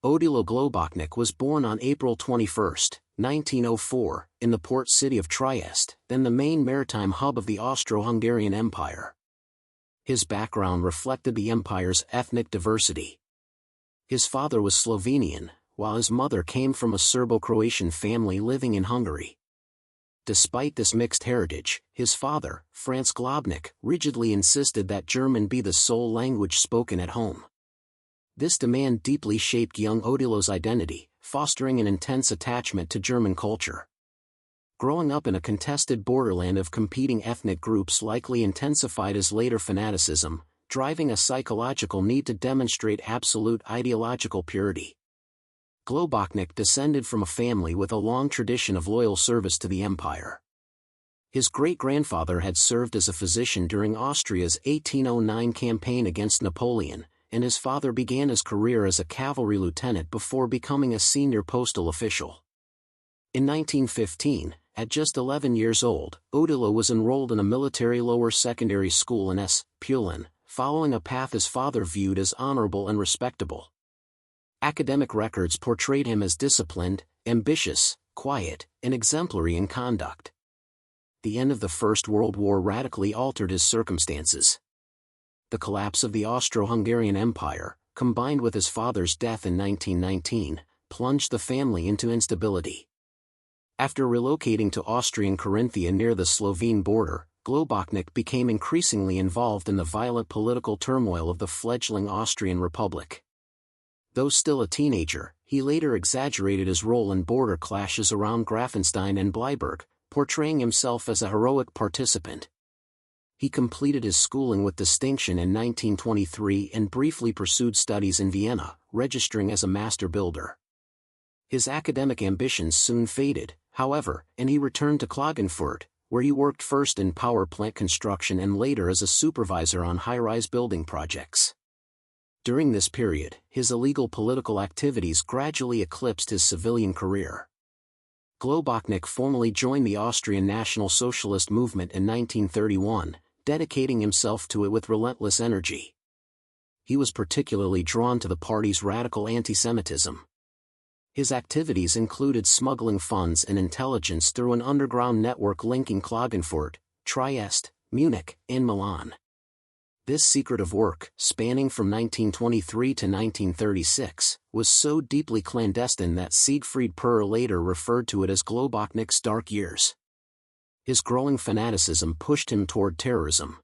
Odilo Globocnik was born on April 21, 1904, in the port city of Trieste, then the main maritime hub of the Austro-Hungarian Empire. His background reflected the empire's ethnic diversity. His father was Slovenian, while his mother came from a Serbo-Croatian family living in Hungary. Despite this mixed heritage, his father, Franz Globocnik, rigidly insisted that German be the sole language spoken at home. This demand deeply shaped young Odilo's identity, fostering an intense attachment to German culture. Growing up in a contested borderland of competing ethnic groups likely intensified his later fanaticism, driving a psychological need to demonstrate absolute ideological purity. Globocnik descended from a family with a long tradition of loyal service to the empire. His great-grandfather had served as a physician during Austria's 1809 campaign against Napoleon, and his father began his career as a cavalry lieutenant before becoming a senior postal official. In 1915, at just 11 years old, Odilo was enrolled in a military lower secondary school in Pulen, following a path his father viewed as honorable and respectable. Academic records portrayed him as disciplined, ambitious, quiet, and exemplary in conduct. The end of the First World War radically altered his circumstances. The collapse of the Austro-Hungarian Empire, combined with his father's death in 1919, plunged the family into instability. After relocating to Austrian Carinthia near the Slovene border, Globocnik became increasingly involved in the violent political turmoil of the fledgling Austrian Republic. Though still a teenager, he later exaggerated his role in border clashes around Grafenstein and Bleiburg, portraying himself as a heroic participant. He completed his schooling with distinction in 1923 and briefly pursued studies in Vienna, registering as a master builder. His academic ambitions soon faded, however, and he returned to Klagenfurt, where he worked first in power plant construction and later as a supervisor on high-rise building projects. During this period, his illegal political activities gradually eclipsed his civilian career. Globocnik formally joined the Austrian National Socialist movement in 1931, dedicating himself to it with relentless energy. He was particularly drawn to the party's radical anti-Semitism. His activities included smuggling funds and intelligence through an underground network linking Klagenfurt, Trieste, Munich, and Milan. This secretive work, spanning from 1923 to 1936, was so deeply clandestine that Siegfried Perr later referred to it as Globocnik's dark years. His growing fanaticism pushed him toward terrorism.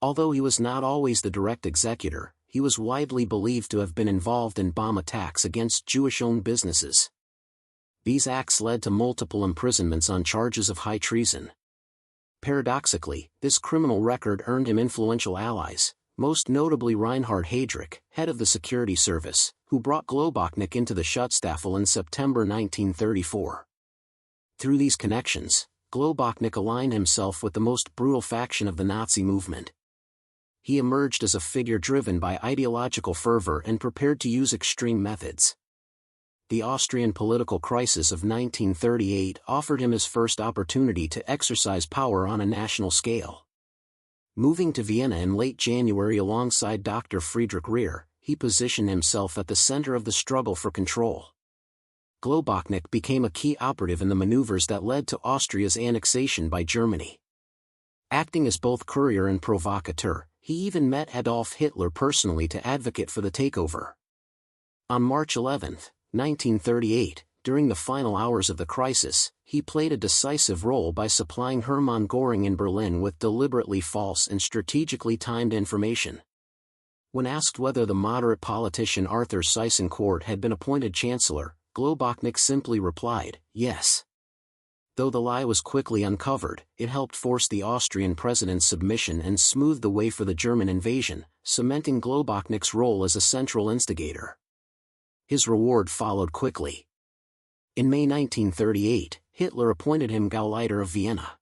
Although he was not always the direct executor, he was widely believed to have been involved in bomb attacks against Jewish-owned businesses. These acts led to multiple imprisonments on charges of high treason. Paradoxically, this criminal record earned him influential allies, most notably Reinhard Himmler, head of the security service, who brought Globocnik into the Schutzstaffel in September 1934. Through these connections, Globocnik aligned himself with the most brutal faction of the Nazi movement. He emerged as a figure driven by ideological fervor and prepared to use extreme methods. The Austrian political crisis of 1938 offered him his first opportunity to exercise power on a national scale. Moving to Vienna in late January alongside Dr. Friedrich Rehr, he positioned himself at the center of the struggle for control. Globocnik became a key operative in the maneuvers that led to Austria's annexation by Germany. Acting as both courier and provocateur, he even met Adolf Hitler personally to advocate for the takeover. On March 11, 1938, during the final hours of the crisis, he played a decisive role by supplying Hermann Göring in Berlin with deliberately false and strategically timed information. When asked whether the moderate politician Arthur Seyss-Inquart had been appointed chancellor, Globocnik simply replied, yes. Though the lie was quickly uncovered, it helped force the Austrian president's submission and smoothed the way for the German invasion, cementing Globocnik's role as a central instigator. His reward followed quickly. In May 1938, Hitler appointed him Gauleiter of Vienna.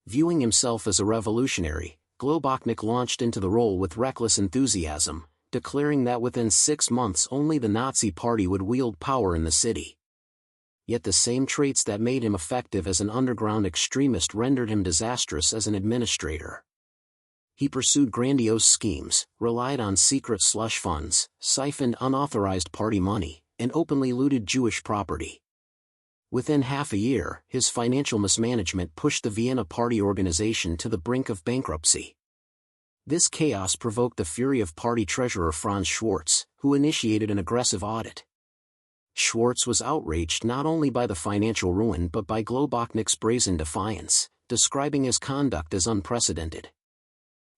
Viewing himself as a revolutionary, Globocnik launched into the role with reckless enthusiasm, declaring that within 6 months only the Nazi Party would wield power in the city. Yet the same traits that made him effective as an underground extremist rendered him disastrous as an administrator. He pursued grandiose schemes, relied on secret slush funds, siphoned unauthorized party money, and openly looted Jewish property. Within half a year, his financial mismanagement pushed the Vienna party organization to the brink of bankruptcy. This chaos provoked the fury of party treasurer Franz Schwarz, who initiated an aggressive audit. Schwarz was outraged not only by the financial ruin but by Globocnik's brazen defiance, describing his conduct as unprecedented.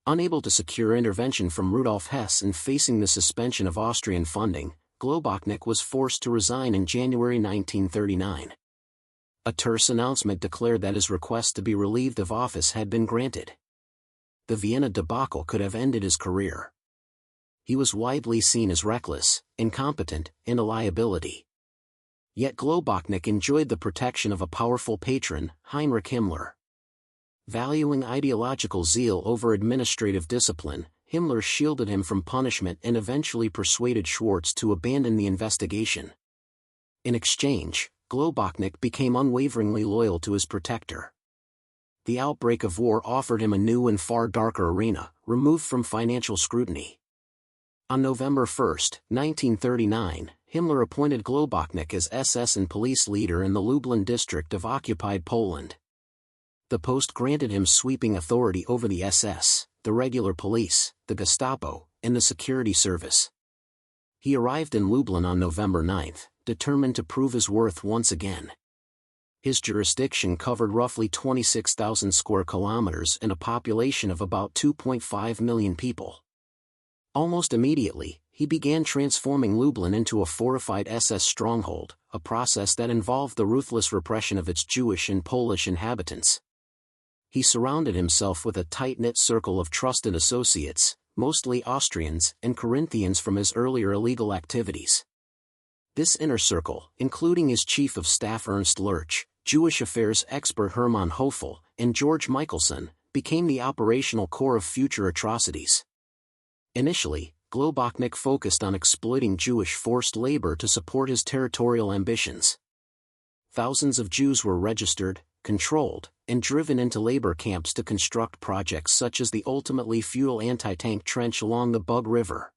Unable to secure intervention from Rudolf Hess and facing the suspension of Austrian funding, Globocnik was forced to resign in January 1939. A terse announcement declared that his request to be relieved of office had been granted. The Vienna debacle could have ended his career. He was widely seen as reckless, incompetent, and a liability. Yet Globocnik enjoyed the protection of a powerful patron, Heinrich Himmler. Valuing ideological zeal over administrative discipline, Himmler shielded him from punishment and eventually persuaded Schwarz to abandon the investigation. In exchange, Globocnik became unwaveringly loyal to his protector. The outbreak of war offered him a new and far darker arena, removed from financial scrutiny. On November 1, 1939, Himmler appointed Globocnik as SS and police leader in the Lublin district of occupied Poland. The post granted him sweeping authority over the SS, the regular police, the Gestapo, and the security service. He arrived in Lublin on November 9, determined to prove his worth once again. His jurisdiction covered roughly 26,000 square kilometers and a population of about 2.5 million people. Almost immediately, he began transforming Lublin into a fortified SS stronghold, a process that involved the ruthless repression of its Jewish and Polish inhabitants. He surrounded himself with a tight-knit circle of trusted associates, mostly Austrians and Corinthians from his earlier illegal activities. This inner circle, including his chief of staff Ernst Lurch, Jewish affairs expert Hermann Höfel, and George Michelson, became the operational core of future atrocities. Initially, Globocnik focused on exploiting Jewish forced labor to support his territorial ambitions. Thousands of Jews were registered, controlled, and driven into labor camps to construct projects such as the ultimately futile anti-tank trench along the Bug River.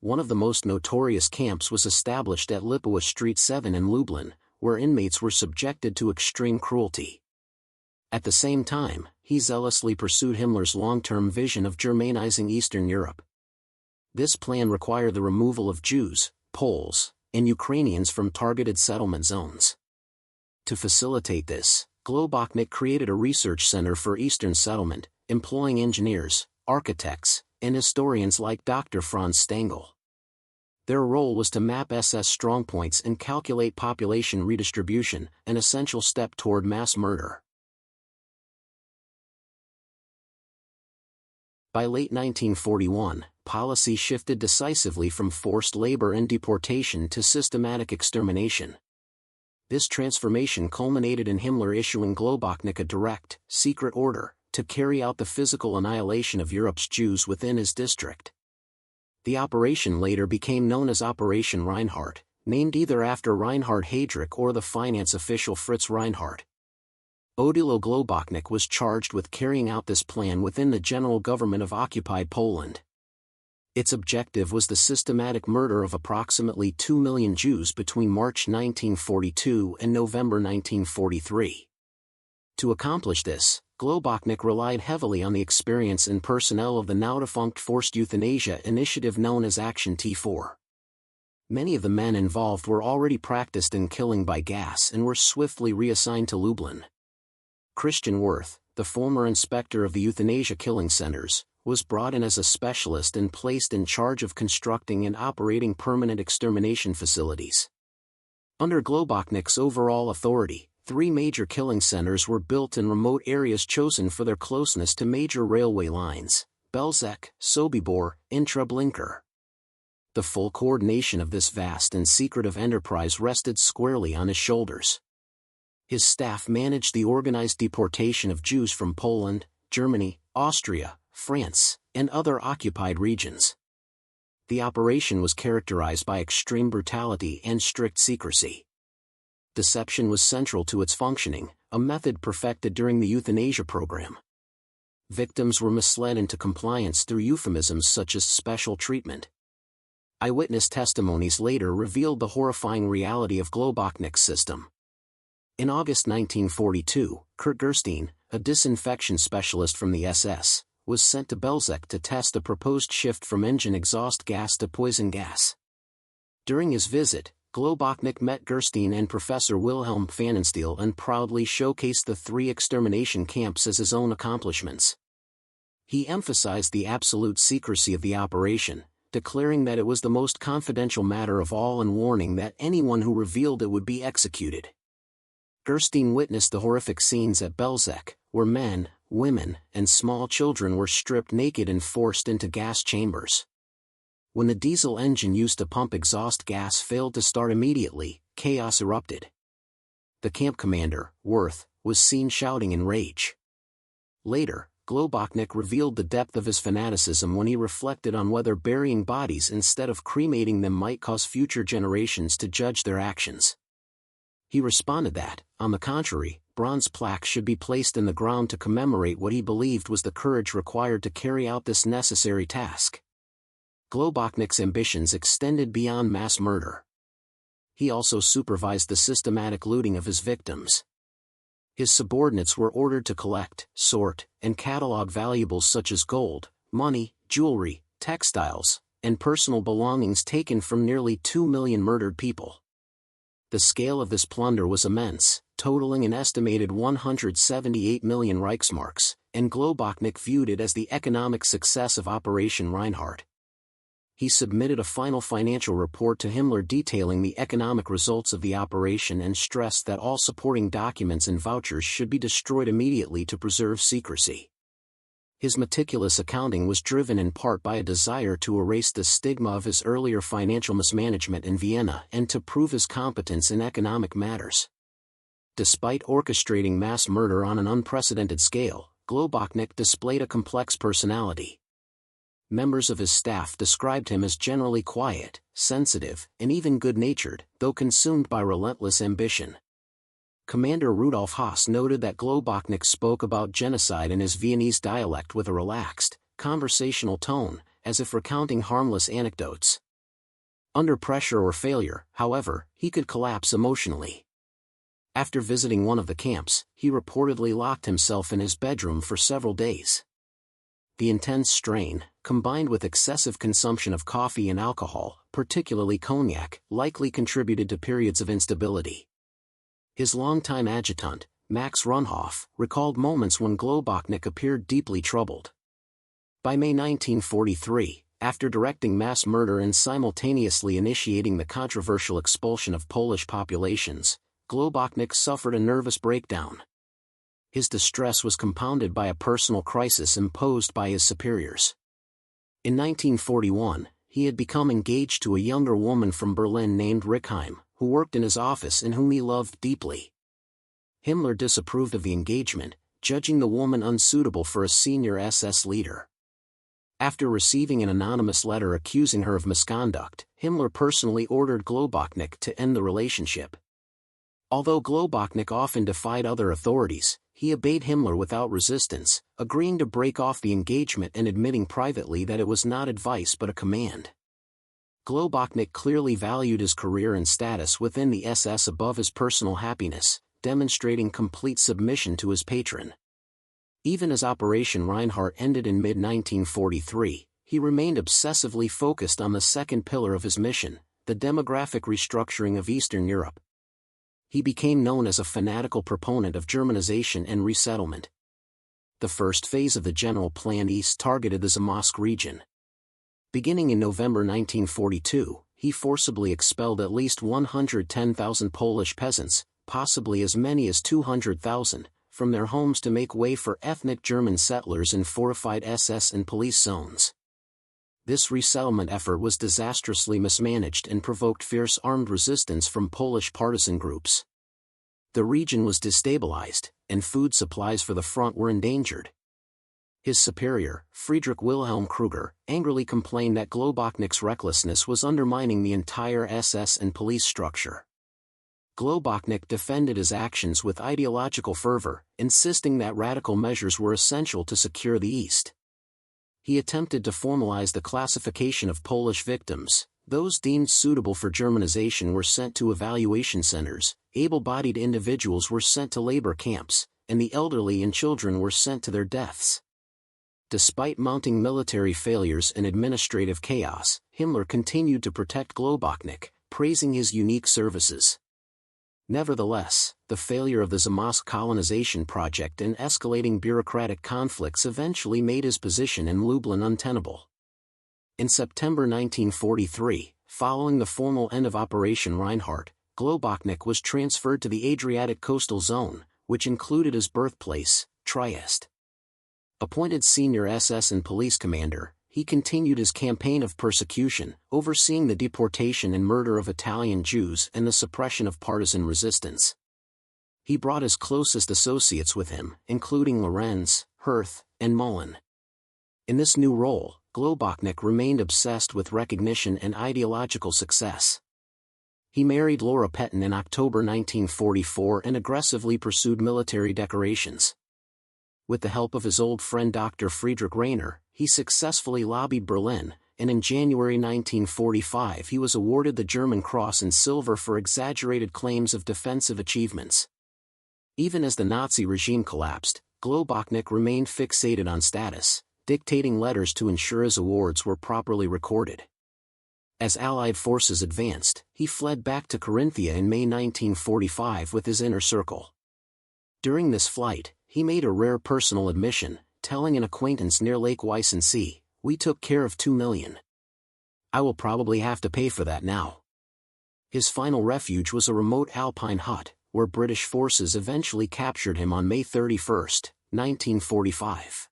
One of the most notorious camps was established at Lipowa Street 7 in Lublin, where inmates were subjected to extreme cruelty. At the same time, he zealously pursued Himmler's long-term vision of Germanizing Eastern Europe. This plan required the removal of Jews, Poles, and Ukrainians from targeted settlement zones. To facilitate this, Globocnik created a research center for Eastern settlement, employing engineers, architects, and historians like Dr. Franz Stengel. Their role was to map SS strongpoints and calculate population redistribution, an essential step toward mass murder. By late 1941, policy shifted decisively from forced labor and deportation to systematic extermination. This transformation culminated in Himmler issuing Globocnik a direct, secret order to carry out the physical annihilation of Europe's Jews within his district. The operation later became known as Operation Reinhard, named either after Reinhard Heydrich or the finance official Fritz Reinhard. Odilo Globocnik was charged with carrying out this plan within the general government of occupied Poland. Its objective was the systematic murder of approximately 2 million Jews between March 1942 and November 1943. To accomplish this, Globocnik relied heavily on the experience and personnel of the now-defunct forced euthanasia initiative known as Action T4. Many of the men involved were already practiced in killing by gas and were swiftly reassigned to Lublin. Christian Wirth, the former inspector of the euthanasia killing centers, was brought in as a specialist and placed in charge of constructing and operating permanent extermination facilities. Under Globocnik's overall authority, 3 major killing centers were built in remote areas chosen for their closeness to major railway lines, Belzec, Sobibor, and Treblinka. The full coordination of this vast and secretive enterprise rested squarely on his shoulders. His staff managed the organized deportation of Jews from Poland, Germany, Austria, France, and other occupied regions. The operation was characterized by extreme brutality and strict secrecy. Deception was central to its functioning, a method perfected during the euthanasia program. Victims were misled into compliance through euphemisms such as special treatment. Eyewitness testimonies later revealed the horrifying reality of Globocnik's system. In August 1942, Kurt Gerstein, a disinfection specialist from the SS, was sent to Belzec to test a proposed shift from engine exhaust gas to poison gas. During his visit, Globocnik met Gerstein and Professor Wilhelm Pfannenstiel and proudly showcased the 3 extermination camps as his own accomplishments. He emphasized the absolute secrecy of the operation, declaring that it was the most confidential matter of all and warning that anyone who revealed it would be executed. Gerstein witnessed the horrific scenes at Belzec, where men, women, and small children were stripped naked and forced into gas chambers. When the diesel engine used to pump exhaust gas failed to start immediately, chaos erupted. The camp commander, Wirth, was seen shouting in rage. Later, Globocnik revealed the depth of his fanaticism when he reflected on whether burying bodies instead of cremating them might cause future generations to judge their actions. He responded that, on the contrary, bronze plaques should be placed in the ground to commemorate what he believed was the courage required to carry out this necessary task. Globocnik's ambitions extended beyond mass murder. He also supervised the systematic looting of his victims. His subordinates were ordered to collect, sort, and catalog valuables such as gold, money, jewelry, textiles, and personal belongings taken from nearly 2 million murdered people. The scale of this plunder was immense, totaling an estimated 178 million Reichsmarks, and Globocnik viewed it as the economic success of Operation Reinhard. He submitted a final financial report to Himmler detailing the economic results of the operation and stressed that all supporting documents and vouchers should be destroyed immediately to preserve secrecy. His meticulous accounting was driven in part by a desire to erase the stigma of his earlier financial mismanagement in Vienna and to prove his competence in economic matters. Despite orchestrating mass murder on an unprecedented scale, Globocnik displayed a complex personality. Members of his staff described him as generally quiet, sensitive, and even good-natured, though consumed by relentless ambition. Commander Rudolf Haas noted that Globocnik spoke about genocide in his Viennese dialect with a relaxed, conversational tone, as if recounting harmless anecdotes. Under pressure or failure, however, he could collapse emotionally. After visiting one of the camps, he reportedly locked himself in his bedroom for several days. The intense strain, combined with excessive consumption of coffee and alcohol, particularly cognac, likely contributed to periods of instability. His longtime adjutant, Max Runhoff, recalled moments when Globocnik appeared deeply troubled. By May 1943, after directing mass murder and simultaneously initiating the controversial expulsion of Polish populations, Globocnik suffered a nervous breakdown. His distress was compounded by a personal crisis imposed by his superiors. In 1941, he had become engaged to a younger woman from Berlin named Rickheim, who worked in his office and whom he loved deeply. Himmler disapproved of the engagement, judging the woman unsuitable for a senior SS leader. After receiving an anonymous letter accusing her of misconduct, Himmler personally ordered Globocnik to end the relationship. Although Globocnik often defied other authorities, he obeyed Himmler without resistance, agreeing to break off the engagement and admitting privately that it was not advice but a command. Globocnik clearly valued his career and status within the SS above his personal happiness, demonstrating complete submission to his patron. Even as Operation Reinhard ended in mid-1943, he remained obsessively focused on the second pillar of his mission, the demographic restructuring of Eastern Europe. He became known as a fanatical proponent of Germanization and resettlement. The first phase of the General Plan East targeted the Zamość region. Beginning in November 1942, he forcibly expelled at least 110,000 Polish peasants, possibly as many as 200,000, from their homes to make way for ethnic German settlers in fortified SS and police zones. This resettlement effort was disastrously mismanaged and provoked fierce armed resistance from Polish partisan groups. The region was destabilized, and food supplies for the front were endangered. His superior, Friedrich Wilhelm Kruger, angrily complained that Globocnik's recklessness was undermining the entire SS and police structure. Globocnik defended his actions with ideological fervor, insisting that radical measures were essential to secure the East. He attempted to formalize the classification of Polish victims. Those deemed suitable for Germanization were sent to evaluation centers, able-bodied individuals were sent to labor camps, and the elderly and children were sent to their deaths. Despite mounting military failures and administrative chaos, Himmler continued to protect Globocnik, praising his unique services. Nevertheless, the failure of the Zamość colonization project and escalating bureaucratic conflicts eventually made his position in Lublin untenable. In September 1943, following the formal end of Operation Reinhard, Globocnik was transferred to the Adriatic coastal zone, which included his birthplace, Trieste. Appointed senior SS and police commander, he continued his campaign of persecution, overseeing the deportation and murder of Italian Jews and the suppression of partisan resistance. He brought his closest associates with him, including Lorenz, Hirth, and Mullen. In this new role, Globocnik remained obsessed with recognition and ideological success. He married Laura Petten in October 1944 and aggressively pursued military decorations. With the help of his old friend Dr. Friedrich Rainer, he successfully lobbied Berlin, and in January 1945 he was awarded the German Cross in Silver for exaggerated claims of defensive achievements. Even as the Nazi regime collapsed, Globocnik remained fixated on status, dictating letters to ensure his awards were properly recorded. As Allied forces advanced, he fled back to Carinthia in May 1945 with his inner circle. During this flight, he made a rare personal admission, telling an acquaintance near Lake Weissensee, "We took care of 2 million. I will probably have to pay for that now." His final refuge was a remote alpine hut, where British forces eventually captured him on May 31, 1945.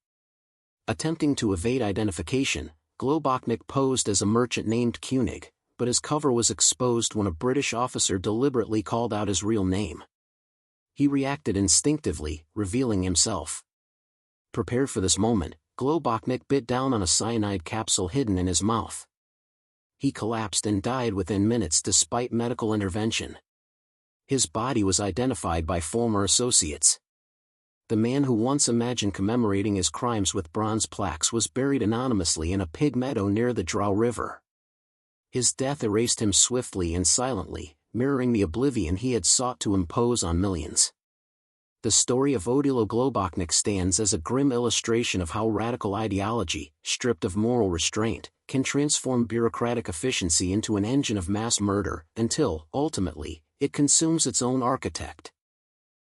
Attempting to evade identification, Globocnik posed as a merchant named Koenig, but his cover was exposed when a British officer deliberately called out his real name. He reacted instinctively, revealing himself. Prepared for this moment, Globocnik bit down on a cyanide capsule hidden in his mouth. He collapsed and died within minutes despite medical intervention. His body was identified by former associates. The man who once imagined commemorating his crimes with bronze plaques was buried anonymously in a pig meadow near the Drau River. His death erased him swiftly and silently, mirroring the oblivion he had sought to impose on millions. The story of Odilo Globocnik stands as a grim illustration of how radical ideology, stripped of moral restraint, can transform bureaucratic efficiency into an engine of mass murder, until, ultimately, it consumes its own architect.